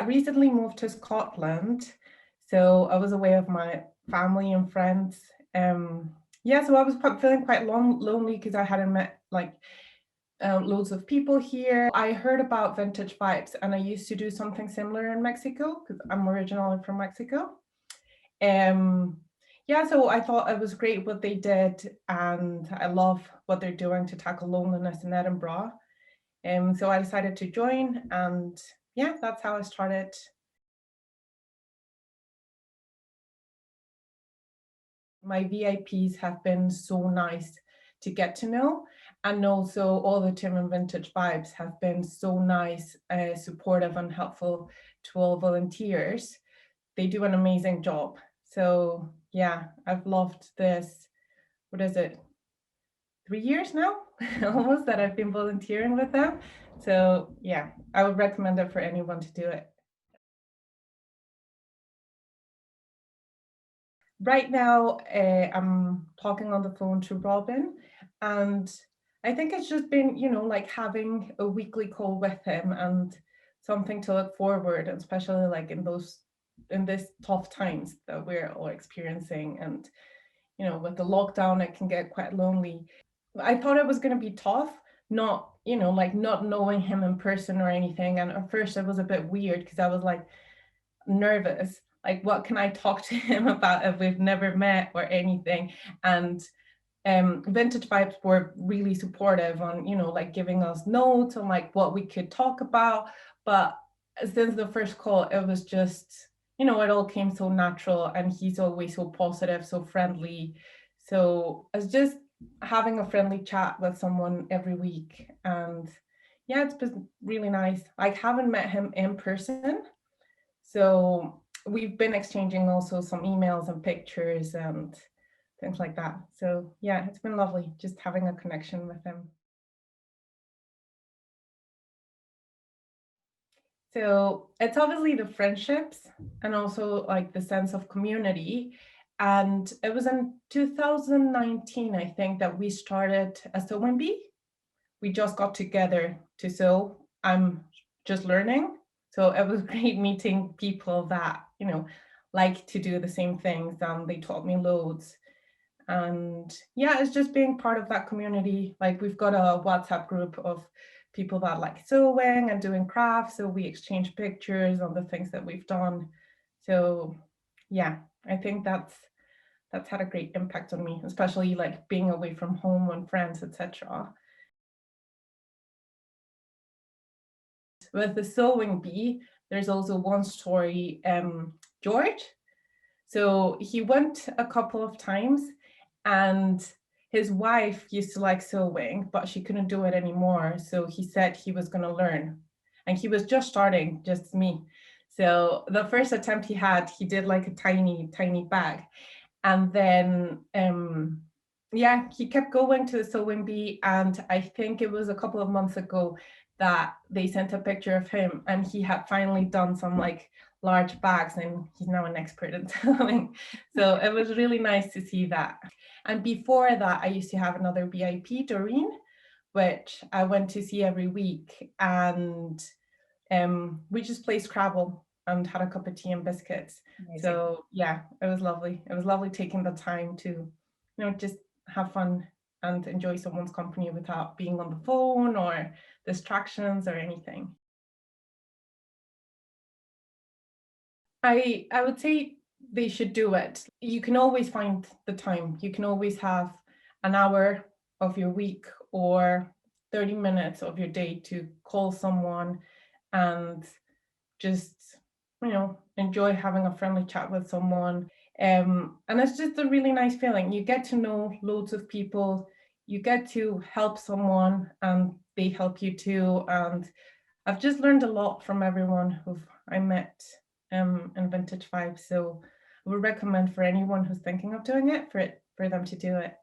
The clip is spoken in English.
recently moved to Scotland. So I was away with my family and friends. Yeah, so I was feeling quite lonely because I hadn't met like loads of people here. I heard about Vintage Vibes and I used to do something similar in Mexico because I'm originally from Mexico. Um, yeah, so I thought it was great what they did and I love what they're doing to tackle loneliness in Edinburgh. So I decided to join and yeah, that's how I started. My VIPs have been so nice to get to know. And also all the Tim and Vintage Vibes have been so nice, supportive and helpful to all volunteers. They do an amazing job. So yeah, I've loved this, what is it, 3 years now, almost, that I've been volunteering with them. So yeah, I would recommend it for anyone to do it. Right now, I'm talking on the phone to Robin, and I think it's just been, like having a weekly call with him and something to look forward, especially like in this tough times that we're all experiencing. And, with the lockdown, it can get quite lonely. I thought it was going to be tough, not, like not knowing him in person or anything. And at first it was a bit weird because I was like, nervous, like what can I talk to him about if we've never met or anything. And Vintage Vibes were really supportive on, like giving us notes on like what we could talk about. But since the first call, it was just, it all came so natural and he's always so positive, so friendly. So it's just having a friendly chat with someone every week. And yeah, it's been really nice. I haven't met him in person, so we've been exchanging also some emails and pictures and things like that. So yeah, it's been lovely just having a connection with him. So it's obviously the friendships and also like the sense of community. And it was in 2019, I think, that we started a sewing bee. We just got together to sew. I'm just learning. So it was great meeting people that, like to do the same things. They taught me loads. And yeah, it's just being part of that community. Like we've got a WhatsApp group of people that like sewing and doing crafts. So we exchange pictures on the things that we've done. So yeah, I think that's had a great impact on me, especially like being away from home and friends, etc. With the sewing bee, there's also one story, George. So he went a couple of times and his wife used to like sewing, but she couldn't do it anymore. So he said he was going to learn. And he was just starting, just me. So the first attempt he had, he did like a tiny, tiny bag. And then, yeah, he kept going to the sewing bee. And I think it was a couple of months ago that they sent a picture of him and he had finally done some like large bags and he's now an expert in sewing. So it was really nice to see that. And before that, I used to have another VIP, Doreen, which I went to see every week. And we just played Scrabble and had a cup of tea and biscuits. Amazing. So yeah, it was lovely. It was lovely taking the time to, just have fun and enjoy someone's company without being on the phone or distractions or anything. I would say they should do it. You can always find the time. You can always have an hour of your week or 30 minutes of your day to call someone and just, enjoy having a friendly chat with someone. And it's just a really nice feeling. You get to know loads of people, you get to help someone and they help you too. And I've just learned a lot from everyone who I met in Vintage Vibes. So I would recommend for anyone who's thinking of doing it, for them to do it.